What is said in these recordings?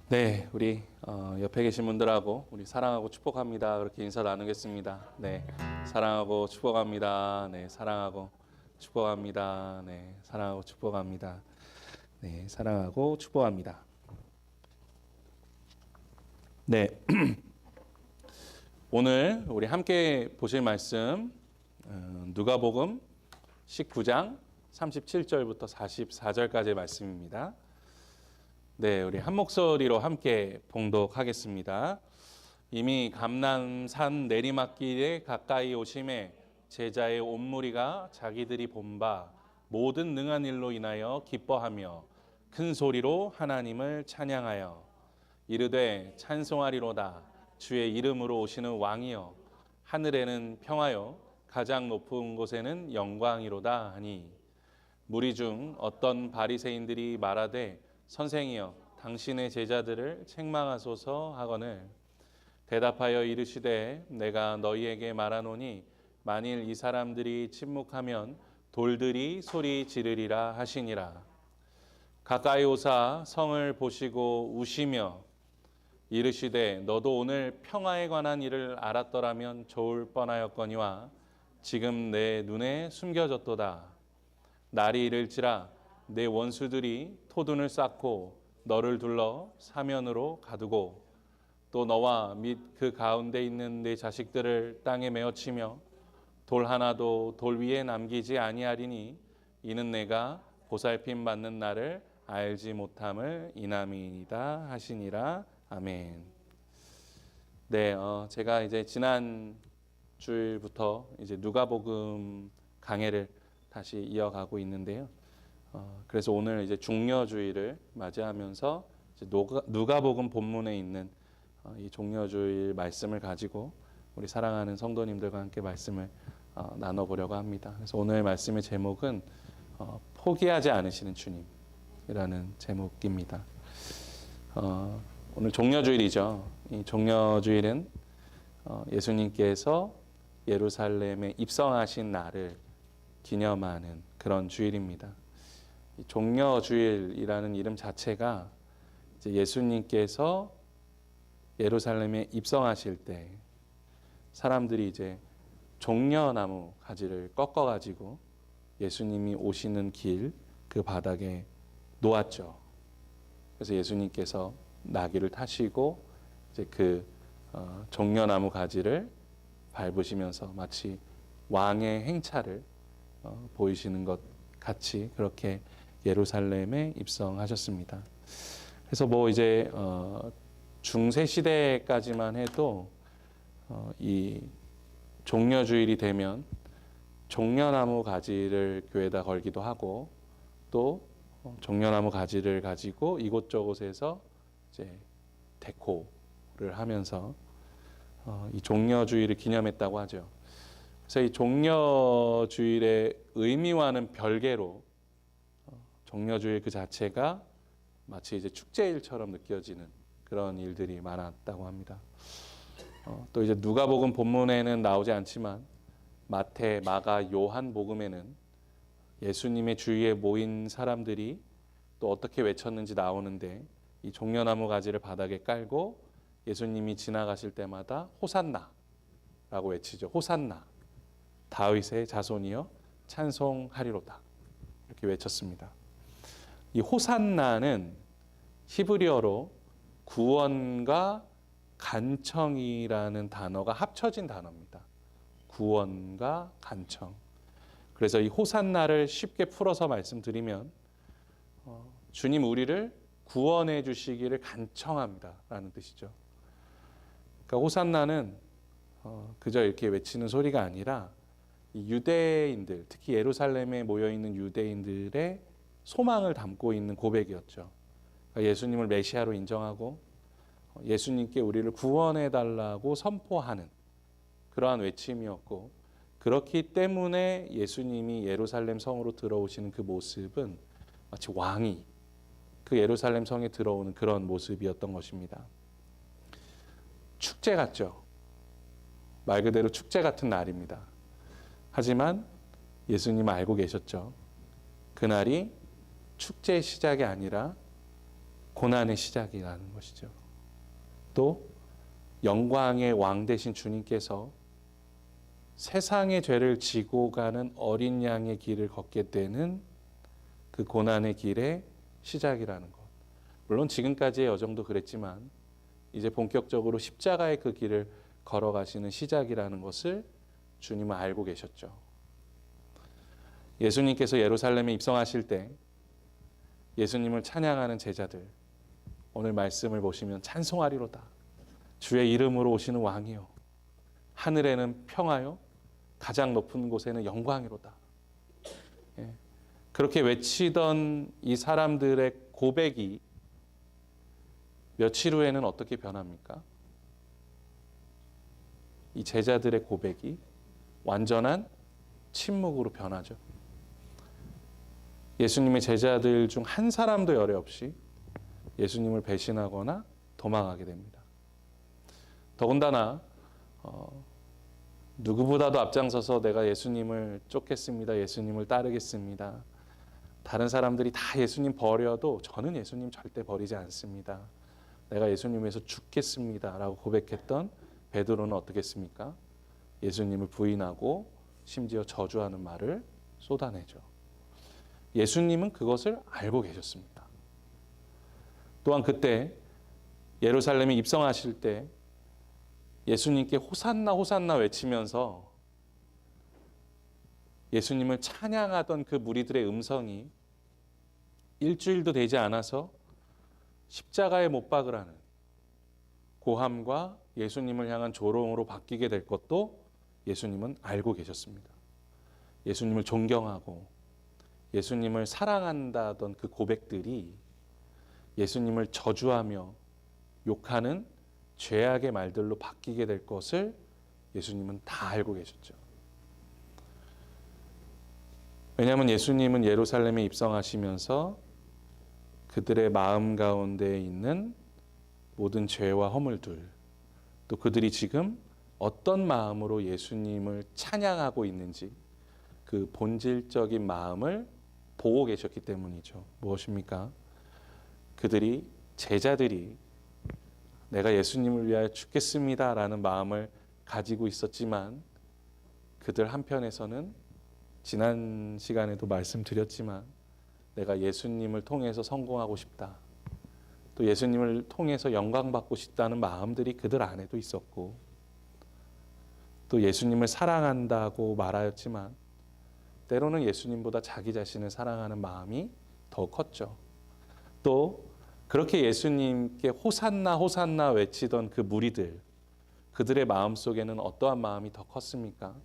네, 우리 옆에 계신 분들하고 우리 사랑하고 축복합니다. 그렇게 인사 나누겠습니다. 네, 사랑하고 축복합니다. 네, 사랑하고 축복합니다. 네, 사랑하고 축복합니다. 네, 사랑하고 축복합니다. 네, 오늘 우리 함께 보실 말씀 누가복음 19장 37절부터 44절까지의 말씀입니다. 네, 우리 한 목소리로 함께 봉독하겠습니다. 이미 감람산 내리막길에 가까이 오심에 제자의 온 무리가 자기들이 본 바 모든 능한 일로 인하여 기뻐하며 큰 소리로 하나님을 찬양하여 이르되 찬송하리로다. 주의 이름으로 오시는 왕이여, 하늘에는 평화요 가장 높은 곳에는 영광이로다 하니, 무리 중 어떤 바리새인들이 말하되 선생이여 당신의 제자들을 책망하소서 하거늘 대답하여 이르시되 내가 너희에게 말하노니 만일 이 사람들이 침묵하면 돌들이 소리 지르리라 하시니라. 가까이 오사 성을 보시고 우시며 이르시되 너도 오늘 평화에 관한 일을 알았더라면 좋을 뻔하였거니와 지금 내 눈에 숨겨졌도다. 날이 이를지라 내 원수들이 토둔을 쌓고 너를 둘러 사면으로 가두고 또 너와 및 그 가운데 있는 내 자식들을 땅에 메어치며 돌 하나도 돌 위에 남기지 아니하리니 이는 내가 보살핌 받는 날을 알지 못함을 인함이니이다 하시니라. 아멘. 네, 제가 이제 지난 주일부터 이제 누가복음 강해를 다시 이어가고 있는데요. 그래서 오늘 이제 종려주일을 맞이하면서 이제 누가복음 본문에 있는 이 종려주일 말씀을 가지고 우리 사랑하는 성도님들과 함께 말씀을 나눠보려고 합니다. 그래서 오늘 말씀의 제목은 포기하지 않으시는 주님이라는 제목입니다. 오늘 종려주일이죠. 이 종려주일은 예수님께서 예루살렘에 입성하신 날을 기념하는 그런 주일입니다. 이 종려주일이라는 이름 자체가 이제 예수님께서 예루살렘에 입성하실 때 사람들이 이제 종려나무 가지를 꺾어가지고 예수님이 오시는 길 그 바닥에 놓았죠. 그래서 예수님께서 나귀를 타시고 이제 그 종려나무 가지를 밟으시면서 마치 왕의 행차를 보이시는 것 같이 그렇게 예루살렘에 입성하셨습니다. 그래서 뭐 이제 중세 시대까지만 해도 이 종려주일이 되면 종려나무 가지를 교회에다 걸기도 하고 또 종려나무 가지를 가지고 이곳저곳에서 이제 데코를 하면서 이 종려주일을 기념했다고 하죠. 그래서 이 종려주일의 의미와는 별개로 종려주일 그 자체가 마치 이제 축제일처럼 느껴지는 그런 일들이 많았다고 합니다. 또 이제 누가복음 본문에는 나오지 않지만 마태, 마가, 요한 복음에는 예수님의 주위에 모인 사람들이 또 어떻게 외쳤는지 나오는데 이 종려나무 가지를 바닥에 깔고 예수님이 지나가실 때마다 호산나라고 외치죠. 호산나. 다윗의 자손이여 찬송하리로다. 이렇게 외쳤습니다. 이 호산나는 히브리어로 구원과 간청이라는 단어가 합쳐진 단어입니다. 구원과 간청. 그래서 이 호산나를 쉽게 풀어서 말씀드리면 주님 우리를 구원해 주시기를 간청합니다 라는 뜻이죠. 그러니까 호산나는 그저 이렇게 외치는 소리가 아니라 유대인들, 특히 예루살렘에 모여있는 유대인들의 소망을 담고 있는 고백이었죠. 그러니까 예수님을 메시아로 인정하고 예수님께 우리를 구원해달라고 선포하는 그러한 외침이었고, 그렇기 때문에 예수님이 예루살렘 성으로 들어오시는 그 모습은 마치 왕이 그 예루살렘 성에 들어오는 그런 모습이었던 것입니다. 축제 같죠. 말 그대로 축제 같은 날입니다. 하지만 예수님은 알고 계셨죠. 그날이 축제의 시작이 아니라 고난의 시작이라는 것이죠. 또 영광의 왕 되신 주님께서 세상의 죄를 지고 가는 어린 양의 길을 걷게 되는 그 고난의 길의 시작이라는 것. 물론 지금까지의 여정도 그랬지만 이제 본격적으로 십자가의 그 길을 걸어가시는 시작이라는 것을 주님은 알고 계셨죠. 예수님께서 예루살렘에 입성하실 때 예수님을 찬양하는 제자들, 오늘 말씀을 보시면 찬송하리로다. 주의 이름으로 오시는 왕이요, 하늘에는 평화요, 가장 높은 곳에는 영광이로다. 그렇게 외치던 이 사람들의 고백이 며칠 후에는 어떻게 변합니까? 이 제자들의 고백이 완전한 침묵으로 변하죠. 예수님의 제자들 중 한 사람도 열애 없이 예수님을 배신하거나 도망하게 됩니다. 더군다나 누구보다도 앞장서서 내가 예수님을 쫓겠습니다. 예수님을 따르겠습니다. 다른 사람들이 다 예수님 버려도 저는 예수님 절대 버리지 않습니다. 내가 예수님 위해서 죽겠습니다. 라고 고백했던 베드로는 어떻겠습니까? 예수님을 부인하고 심지어 저주하는 말을 쏟아내죠. 예수님은 그것을 알고 계셨습니다. 또한 그때 예루살렘에 입성하실 때 예수님께 호산나 호산나 외치면서 예수님을 찬양하던 그 무리들의 음성이 일주일도 되지 않아서 십자가에 못 박으라는 고함과 예수님을 향한 조롱으로 바뀌게 될 것도 예수님은 알고 계셨습니다. 예수님을 존경하고 예수님을 사랑한다던 그 고백들이 예수님을 저주하며 욕하는 죄악의 말들로 바뀌게 될 것을 예수님은 다 알고 계셨죠. 왜냐하면 예수님은 예루살렘에 입성하시면서 그들의 마음 가운데 있는 모든 죄와 허물들, 또 그들이 지금 어떤 마음으로 예수님을 찬양하고 있는지 그 본질적인 마음을 보고 계셨기 때문이죠. 무엇입니까? 그들이, 제자들이 내가 예수님을 위하여 죽겠습니다 라는 마음을 가지고 있었지만 그들 한편에서는 지난 시간에도 말씀드렸지만 내가 예수님을 통해서 성공하고 싶다, 또 예수님을 통해서 영광받고 싶다는 마음들이 그들 안에도 있었고, 또 예수님을 사랑한다고 말하였지만 때로는 예수님보다 자기 자신을 사랑하는 마음이 더 컸죠. 또 그렇게 예수님께 호산나 호산나 외치던 그 무리들, 그들의 마음속에는 어떠한 마음이 더 컸습니까?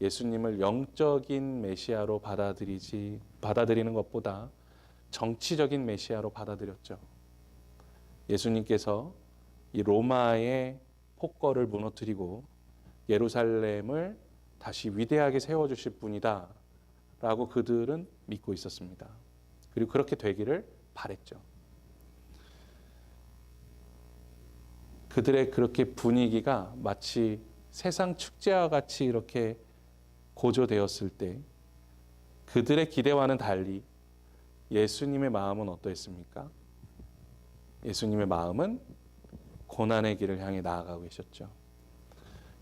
예수님을 영적인 메시아로 받아들이는 것보다 정치적인 메시아로 받아들였죠. 예수님께서 이 로마의 폭거를 무너뜨리고 예루살렘을 다시 위대하게 세워주실 분이다 라고 그들은 믿고 있었습니다. 그리고 그렇게 되기를 바랬죠. 그들의 그렇게 분위기가 마치 세상 축제와 같이 이렇게 고조되었을 때 그들의 기대와는 달리 예수님의 마음은 어떠했습니까? 예수님의 마음은 고난의 길을 향해 나아가고 계셨죠.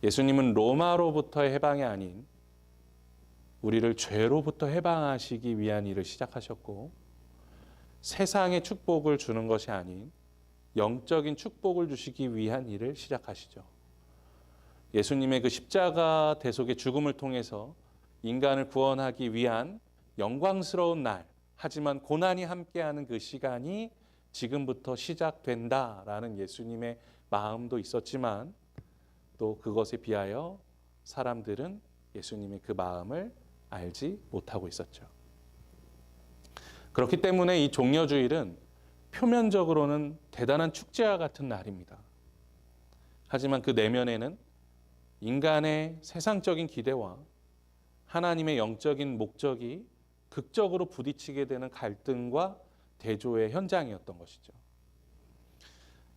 예수님은 로마로부터의 해방이 아닌 우리를 죄로부터 해방하시기 위한 일을 시작하셨고, 세상의 축복을 주는 것이 아닌 영적인 축복을 주시기 위한 일을 시작하시죠. 예수님의 그 십자가 대속의 죽음을 통해서 인간을 구원하기 위한 영광스러운 날, 하지만 고난이 함께하는 그 시간이 지금부터 시작된다라는 예수님의 마음도 있었지만, 또 그것에 비하여 사람들은 예수님의 그 마음을 알지 못하고 있었죠. 그렇기 때문에 이 종려주일은 표면적으로는 대단한 축제와 같은 날입니다. 하지만 그 내면에는 인간의 세상적인 기대와 하나님의 영적인 목적이 극적으로 부딪히게 되는 갈등과 대조의 현장이었던 것이죠.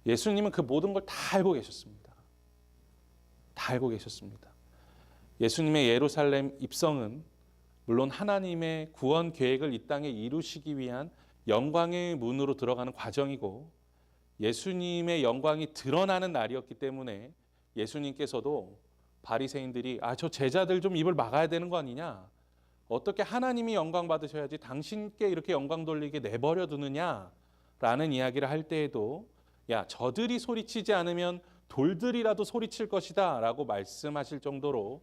예수님은 그 모든 걸 다 알고 계셨습니다. 다 알고 계셨습니다. 예수님의 예루살렘 입성은 물론 하나님의 구원 계획을 이 땅에 이루시기 위한 영광의 문으로 들어가는 과정이고 예수님의 영광이 드러나는 날이었기 때문에 예수님께서도 바리새인들이 저 제자들 좀 입을 막아야 되는 거 아니냐? 어떻게 하나님이 영광 받으셔야지 당신께 이렇게 영광 돌리게 내버려 두느냐라는 이야기를 할 때에도 저들이 소리치지 않으면 돌들이라도 소리칠 것이다 라고 말씀하실 정도로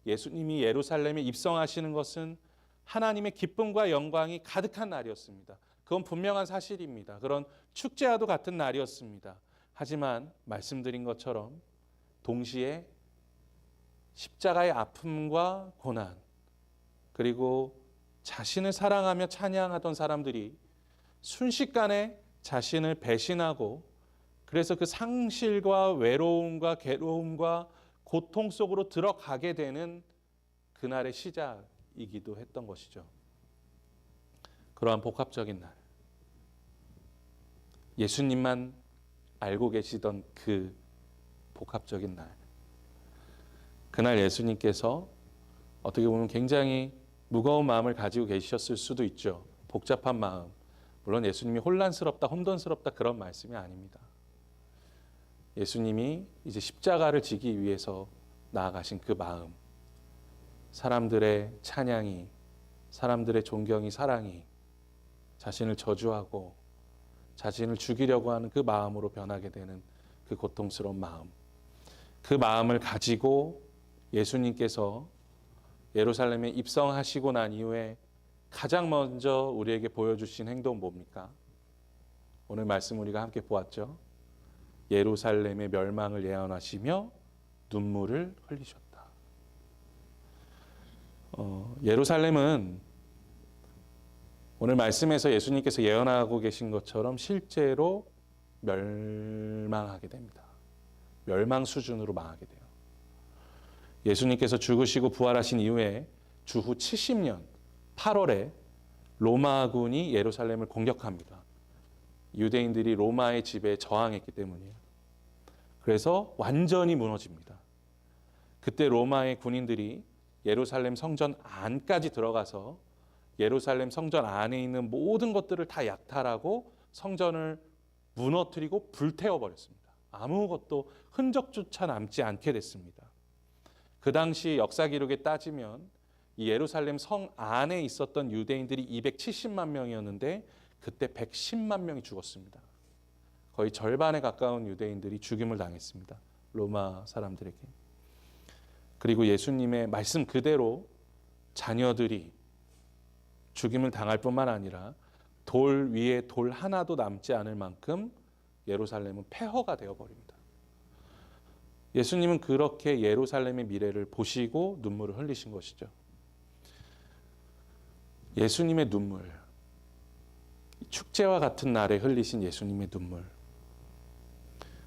예수님이 예루살렘에 입성하시는 것은 하나님의 기쁨과 영광이 가득한 날이었습니다. 그건 분명한 사실입니다. 그런 축제와도 같은 날이었습니다. 하지만 말씀드린 것처럼 동시에 십자가의 아픔과 고난, 그리고 자신을 사랑하며 찬양하던 사람들이 순식간에 자신을 배신하고 그래서 그 상실과 외로움과 괴로움과 고통 속으로 들어가게 되는 그날의 시작이기도 했던 것이죠. 그러한 복합적인 날, 예수님만 알고 계시던 그 복합적인 날, 그날 예수님께서 어떻게 보면 굉장히 무거운 마음을 가지고 계셨을 수도 있죠. 복잡한 마음. 물론 예수님이 혼란스럽다, 혼돈스럽다 그런 말씀이 아닙니다. 예수님이 이제 십자가를 지기 위해서 나아가신 그 마음, 사람들의 찬양이, 사람들의 존경이, 사랑이 자신을 저주하고 자신을 죽이려고 하는 그 마음으로 변하게 되는 그 고통스러운 마음, 그 마음을 가지고 예수님께서 예루살렘에 입성하시고 난 이후에 가장 먼저 우리에게 보여주신 행동은 뭡니까? 오늘 말씀 우리가 함께 보았죠. 예루살렘의 멸망을 예언하시며 눈물을 흘리셨다. 예루살렘은 오늘 말씀에서 예수님께서 예언하고 계신 것처럼 실제로 멸망하게 됩니다. 멸망 수준으로 망하게 돼요. 예수님께서 죽으시고 부활하신 이후에 주후 70년 8월에 로마군이 예루살렘을 공격합니다. 유대인들이 로마의 지배에 저항했기 때문이에요. 그래서 완전히 무너집니다. 그때 로마의 군인들이 예루살렘 성전 안까지 들어가서 예루살렘 성전 안에 있는 모든 것들을 다 약탈하고 성전을 무너뜨리고 불태워버렸습니다. 아무것도 흔적조차 남지 않게 됐습니다. 그 당시 역사 기록에 따지면 이 예루살렘 성 안에 있었던 유대인들이 270만 명이었는데 그때 110만 명이 죽었습니다. 거의 절반에 가까운 유대인들이 죽임을 당했습니다. 로마 사람들에게. 그리고 예수님의 말씀 그대로 자녀들이 죽임을 당할 뿐만 아니라 돌 위에 돌 하나도 남지 않을 만큼 예루살렘은 폐허가 되어버립니다. 예수님은 그렇게 예루살렘의 미래를 보시고 눈물을 흘리신 것이죠. 예수님의 눈물, 축제와 같은 날에 흘리신 예수님의 눈물,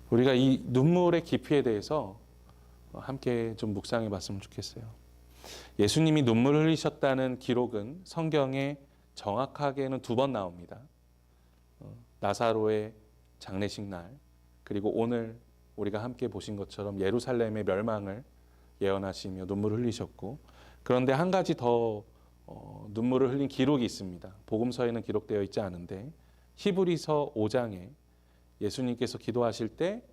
우리가 이 눈물의 깊이에 대해서 함께 좀 묵상해 봤으면 좋겠어요. 예수님이 눈물을 흘리셨다는 기록은 성경에 정확하게는 2번 나옵니다. 나사로의 장례식 날, 그리고 오늘 우리가 함께 보신 것처럼 예루살렘의 멸망을 예언하시며 눈물을 흘리셨고, 그런데 한 가지 더 눈물을 흘린 기록이 있습니다. 복음서에는 기록되어 있지 않은데 히브리서 5장에 예수님께서 기도하실 때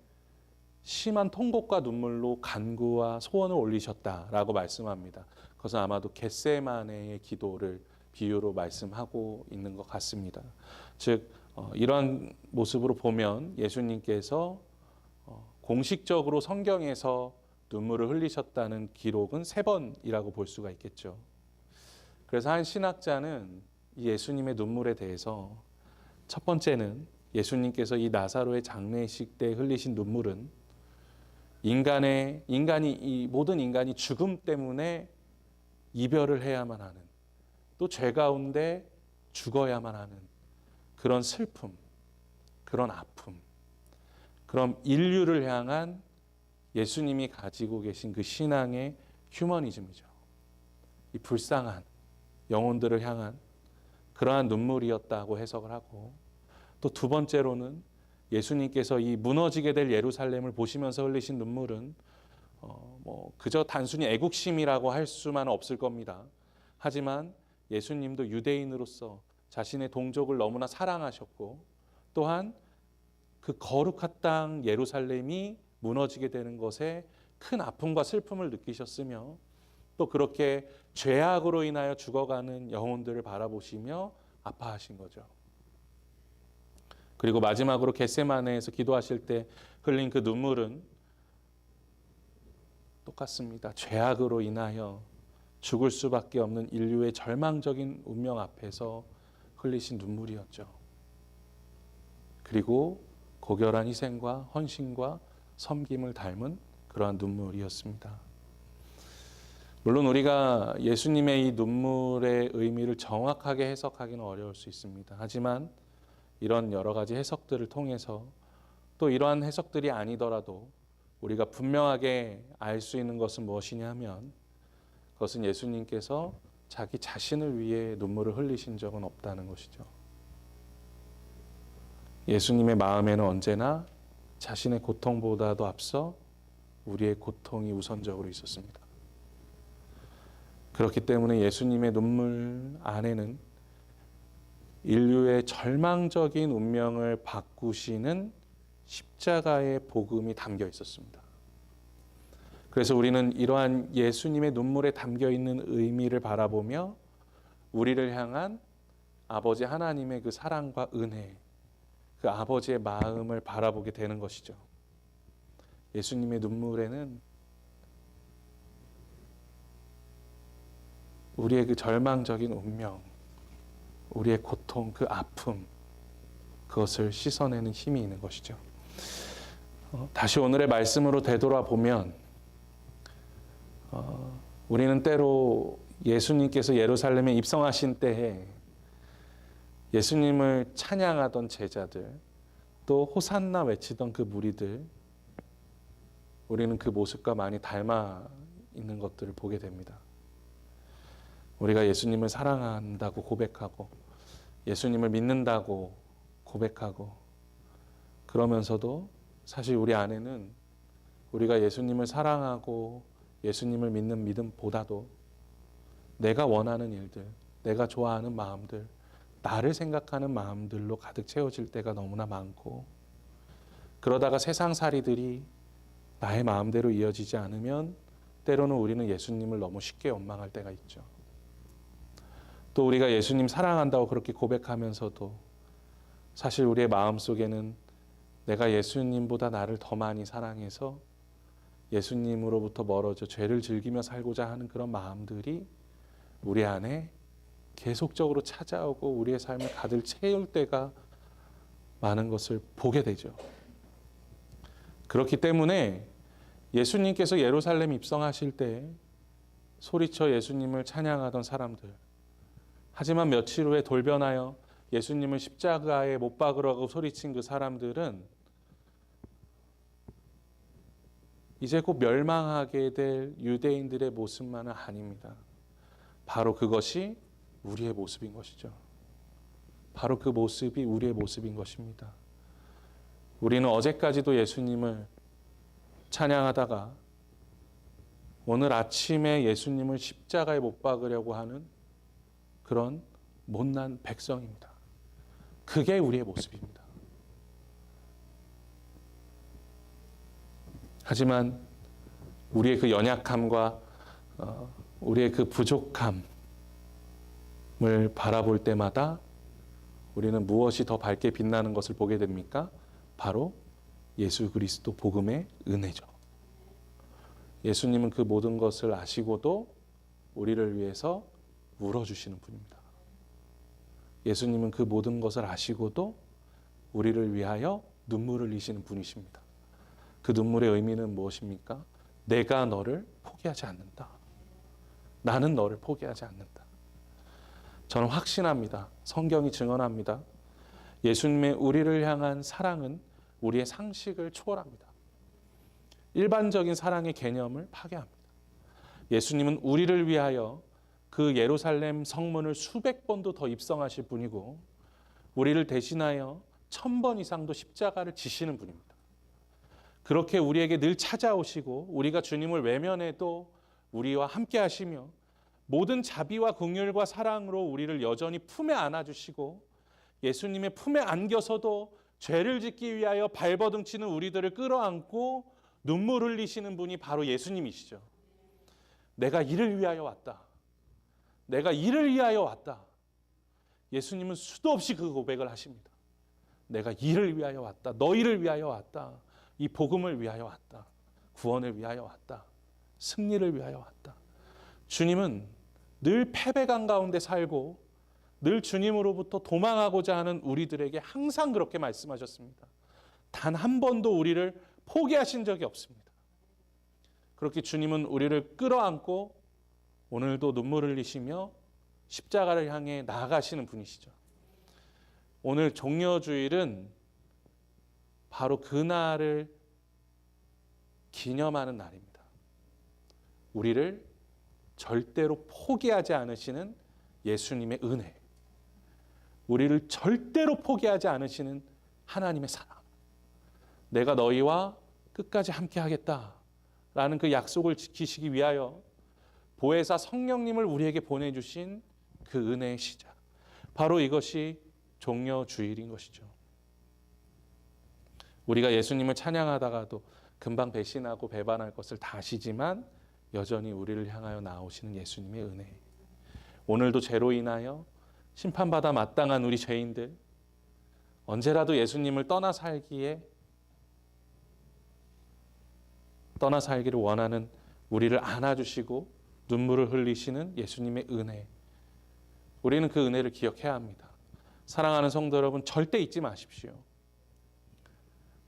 심한 통곡과 눈물로 간구와 소원을 올리셨다라고 말씀합니다. 그것은 아마도 겟세마네의 기도를 비유로 말씀하고 있는 것 같습니다. 즉 이러한 모습으로 보면 예수님께서 공식적으로 성경에서 눈물을 흘리셨다는 기록은 3번이라고 볼 수가 있겠죠. 그래서 한 신학자는 이 예수님의 눈물에 대해서 첫 번째는 예수님께서 이 나사로의 장례식 때 흘리신 눈물은 모든 인간이 죽음 때문에 이별을 해야만 하는, 또 죄 가운데 죽어야만 하는 그런 슬픔, 그런 아픔, 그런 인류를 향한 예수님이 가지고 계신 그 신앙의 휴머니즘이죠. 이 불쌍한 영혼들을 향한 그러한 눈물이었다고 해석을 하고, 또 2번째로는 예수님께서 이 무너지게 될 예루살렘을 보시면서 흘리신 눈물은 그저 단순히 애국심이라고 할 수만 없을 겁니다. 하지만 예수님도 유대인으로서 자신의 동족을 너무나 사랑하셨고 또한 그 거룩한 땅 예루살렘이 무너지게 되는 것에 큰 아픔과 슬픔을 느끼셨으며 또 그렇게 죄악으로 인하여 죽어가는 영혼들을 바라보시며 아파하신 거죠. 그리고 마지막으로 겟세마네에서 기도하실 때 흘린 그 눈물은 똑같습니다. 죄악으로 인하여 죽을 수밖에 없는 인류의 절망적인 운명 앞에서 흘리신 눈물이었죠. 그리고 고결한 희생과 헌신과 섬김을 닮은 그러한 눈물이었습니다. 물론 우리가 예수님의 이 눈물의 의미를 정확하게 해석하기는 어려울 수 있습니다. 하지만 이런 여러 가지 해석들을 통해서 또 이러한 해석들이 아니더라도 우리가 분명하게 알 수 있는 것은 무엇이냐 하면 그것은 예수님께서 자기 자신을 위해 눈물을 흘리신 적은 없다는 것이죠. 예수님의 마음에는 언제나 자신의 고통보다도 앞서 우리의 고통이 우선적으로 있었습니다. 그렇기 때문에 예수님의 눈물 안에는 인류의 절망적인 운명을 바꾸시는 십자가의 복음이 담겨 있었습니다. 그래서 우리는 이러한 예수님의 눈물에 담겨 있는 의미를 바라보며 우리를 향한 아버지 하나님의 그 사랑과 은혜, 그 아버지의 마음을 바라보게 되는 것이죠. 예수님의 눈물에는 우리의 그 절망적인 운명, 우리의 고통, 그 아픔, 그것을 씻어내는 힘이 있는 것이죠. 다시 오늘의 말씀으로 되돌아보면 우리는 때로 예수님께서 예루살렘에 입성하신 때에 예수님을 찬양하던 제자들, 또 호산나 외치던 그 무리들, 우리는 그 모습과 많이 닮아 있는 것들을 보게 됩니다. 우리가 예수님을 사랑한다고 고백하고 예수님을 믿는다고 고백하고 그러면서도 사실 우리 안에는 우리가 예수님을 사랑하고 예수님을 믿는 믿음보다도 내가 원하는 일들, 내가 좋아하는 마음들, 나를 생각하는 마음들로 가득 채워질 때가 너무나 많고 그러다가 세상살이들이 나의 마음대로 이어지지 않으면 때로는 우리는 예수님을 너무 쉽게 원망할 때가 있죠. 또 우리가 예수님 사랑한다고 그렇게 고백하면서도 사실 우리의 마음속에는 내가 예수님보다 나를 더 많이 사랑해서 예수님으로부터 멀어져 죄를 즐기며 살고자 하는 그런 마음들이 우리 안에 계속적으로 찾아오고 우리의 삶을 가득 채울 때가 많은 것을 보게 되죠. 그렇기 때문에 예수님께서 예루살렘 입성하실 때 소리쳐 예수님을 찬양하던 사람들, 하지만 며칠 후에 돌변하여 예수님을 십자가에 못 박으라고 소리친 그 사람들은 이제 곧 멸망하게 될 유대인들의 모습만은 아닙니다. 바로 그것이 우리의 모습인 것이죠. 바로 그 모습이 우리의 모습인 것입니다. 우리는 어제까지도 예수님을 찬양하다가 오늘 아침에 예수님을 십자가에 못 박으려고 하는 그런 못난 백성입니다. 그게 우리의 모습입니다. 하지만 우리의 그 연약함과 우리의 그 부족함을 바라볼 때마다 우리는 무엇이 더 밝게 빛나는 것을 보게 됩니까? 바로 예수 그리스도 복음의 은혜죠. 예수님은 그 모든 것을 아시고도 우리를 위해서 울어주시는 분입니다. 예수님은 그 모든 것을 아시고도 우리를 위하여 눈물을 흘리시는 분이십니다. 그 눈물의 의미는 무엇입니까? 내가 너를 포기하지 않는다. 나는 너를 포기하지 않는다. 저는 확신합니다. 성경이 증언합니다. 예수님의 우리를 향한 사랑은 우리의 상식을 초월합니다. 일반적인 사랑의 개념을 파괴합니다. 예수님은 우리를 위하여 그 예루살렘 성문을 수백 번도 더 입성하실 분이고 우리를 대신하여 1000번 이상도 십자가를 지시는 분입니다. 그렇게 우리에게 늘 찾아오시고 우리가 주님을 외면해도 우리와 함께 하시며 모든 자비와 긍휼과 사랑으로 우리를 여전히 품에 안아주시고 예수님의 품에 안겨서도 죄를 짓기 위하여 발버둥치는 우리들을 끌어안고 눈물 흘리시는 분이 바로 예수님이시죠. 내가 이를 위하여 왔다. 내가 이를 위하여 왔다. 예수님은 수도 없이 그 고백을 하십니다. 내가 이를 위하여 왔다. 너희를 위하여 왔다. 이 복음을 위하여 왔다. 구원을 위하여 왔다. 승리를 위하여 왔다. 주님은 늘 패배감 가운데 살고 늘 주님으로부터 도망하고자 하는 우리들에게 항상 그렇게 말씀하셨습니다. 단 한 번도 우리를 포기하신 적이 없습니다. 그렇게 주님은 우리를 끌어안고 오늘도 눈물 흘리시며 십자가를 향해 나아가시는 분이시죠. 오늘 종려주일은 바로 그날을 기념하는 날입니다. 우리를 절대로 포기하지 않으시는 예수님의 은혜, 우리를 절대로 포기하지 않으시는 하나님의 사랑, 내가 너희와 끝까지 함께 하겠다라는 그 약속을 지키시기 위하여 보혜사 성령님을 우리에게 보내주신 그 은혜의 시작, 바로 이것이 종려주일인 것이죠. 우리가 예수님을 찬양하다가도 금방 배신하고 배반할 것을 다 아시지만 여전히 우리를 향하여 나오시는 예수님의 은혜, 오늘도 죄로 인하여 심판받아 마땅한 우리 죄인들, 언제라도 예수님을 떠나 살기를 원하는 우리를 안아주시고 눈물을 흘리시는 예수님의 은혜, 우리는 그 은혜를 기억해야 합니다. 사랑하는 성도 여러분, 절대 잊지 마십시오.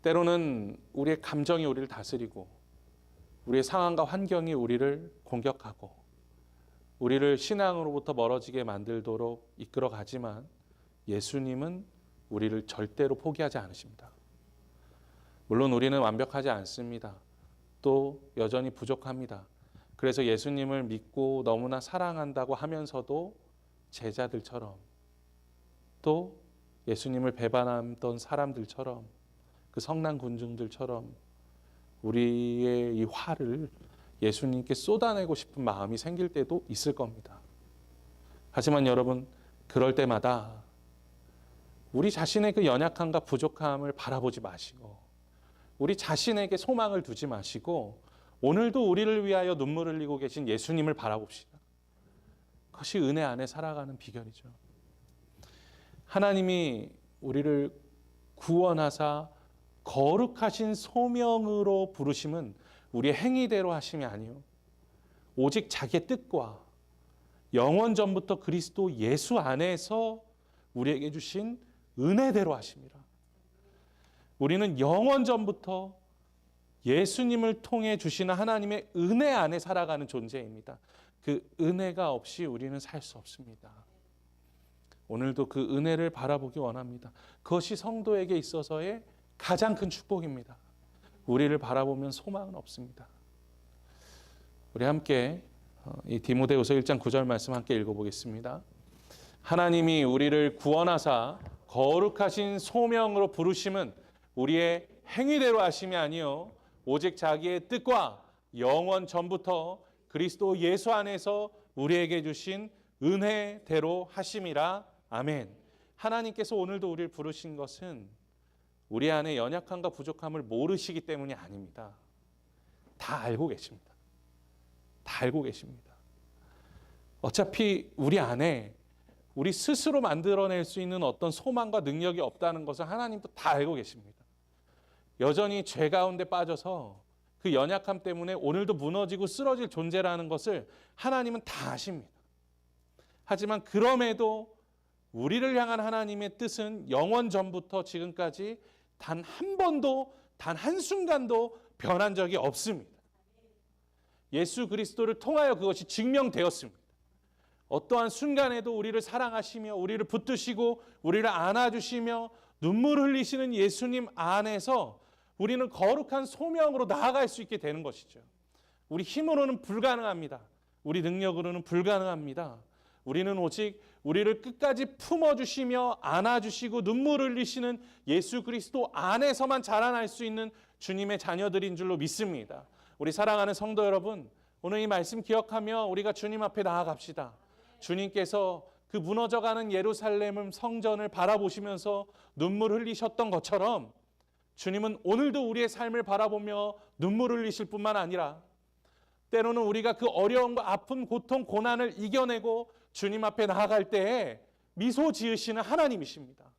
때로는 우리의 감정이 우리를 다스리고 우리의 상황과 환경이 우리를 공격하고 우리를 신앙으로부터 멀어지게 만들도록 이끌어가지만 예수님은 우리를 절대로 포기하지 않으십니다. 물론 우리는 완벽하지 않습니다. 또 여전히 부족합니다. 그래서 예수님을 믿고 너무나 사랑한다고 하면서도 제자들처럼, 또 예수님을 배반하던 사람들처럼, 그 성난 군중들처럼 우리의 이 화를 예수님께 쏟아내고 싶은 마음이 생길 때도 있을 겁니다. 하지만 여러분, 그럴 때마다 우리 자신의 그 연약함과 부족함을 바라보지 마시고 우리 자신에게 소망을 두지 마시고 오늘도 우리를 위하여 눈물 흘리고 계신 예수님을 바라봅시다. 그것이 은혜 안에 살아가는 비결이죠. 하나님이 우리를 구원하사 거룩하신 소명으로 부르심은 우리의 행위대로 하심이 아니요 오직 자기의 뜻과 영원 전부터 그리스도 예수 안에서 우리에게 주신 은혜대로 하심이라. 우리는 영원 전부터 예수님을 통해 주시는 하나님의 은혜 안에 살아가는 존재입니다. 그 은혜가 없이 우리는 살 수 없습니다. 오늘도 그 은혜를 바라보기 원합니다. 그것이 성도에게 있어서의 가장 큰 축복입니다. 우리를 바라보면 소망은 없습니다. 우리 함께 이 디모데후서 1장 9절 말씀 함께 읽어보겠습니다. 하나님이 우리를 구원하사 거룩하신 소명으로 부르심은 우리의 행위대로 하심이 아니요 오직 자기의 뜻과 영원 전부터 그리스도 예수 안에서 우리에게 주신 은혜대로 하심이라. 아멘. 하나님께서 오늘도 우리를 부르신 것은 우리 안에 연약함과 부족함을 모르시기 때문이 아닙니다. 다 알고 계십니다. 다 알고 계십니다. 어차피 우리 안에 우리 스스로 만들어낼 수 있는 어떤 소망과 능력이 없다는 것을 하나님도 다 알고 계십니다. 여전히 죄 가운데 빠져서 그 연약함 때문에 오늘도 무너지고 쓰러질 존재라는 것을 하나님은 다 아십니다. 하지만 그럼에도 우리를 향한 하나님의 뜻은 영원 전부터 지금까지 단 한 번도, 단 한순간도 변한 적이 없습니다. 예수 그리스도를 통하여 그것이 증명되었습니다. 어떠한 순간에도 우리를 사랑하시며 우리를 붙드시고 우리를 안아주시며 눈물 흘리시는 예수님 안에서 우리는 거룩한 소명으로 나아갈 수 있게 되는 것이죠. 우리 힘으로는 불가능합니다. 우리 능력으로는 불가능합니다. 우리는 오직 우리를 끝까지 품어주시며 안아주시고 눈물 흘리시는 예수 그리스도 안에서만 자라날 수 있는 주님의 자녀들인 줄로 믿습니다. 우리 사랑하는 성도 여러분, 오늘 이 말씀 기억하며 우리가 주님 앞에 나아갑시다. 주님께서 그 무너져가는 예루살렘 성전을 바라보시면서 눈물 흘리셨던 것처럼 주님은 오늘도 우리의 삶을 바라보며 눈물 흘리실 뿐만 아니라 때로는 우리가 그 어려움과 아픔, 고통, 고난을 이겨내고 주님 앞에 나아갈 때에 미소 지으시는 하나님이십니다.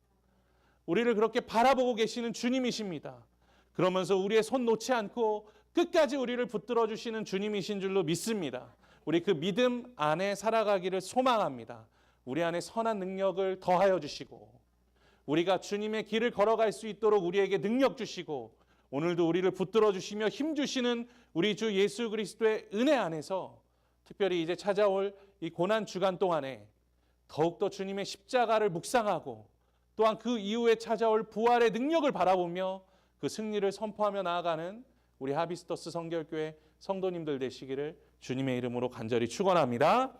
우리를 그렇게 바라보고 계시는 주님이십니다. 그러면서 우리의 손 놓지 않고 끝까지 우리를 붙들어 주시는 주님이신 줄로 믿습니다. 우리 그 믿음 안에 살아가기를 소망합니다. 우리 안에 선한 능력을 더하여 주시고 우리가 주님의 길을 걸어갈 수 있도록 우리에게 능력 주시고 오늘도 우리를 붙들어 주시며 힘 주시는 우리 주 예수 그리스도의 은혜 안에서 특별히 이제 찾아올 이 고난 주간 동안에 더욱더 주님의 십자가를 묵상하고 또한 그 이후에 찾아올 부활의 능력을 바라보며 그 승리를 선포하며 나아가는 우리 하비스터스 성결교회 성도님들 되시기를 주님의 이름으로 간절히 축원합니다.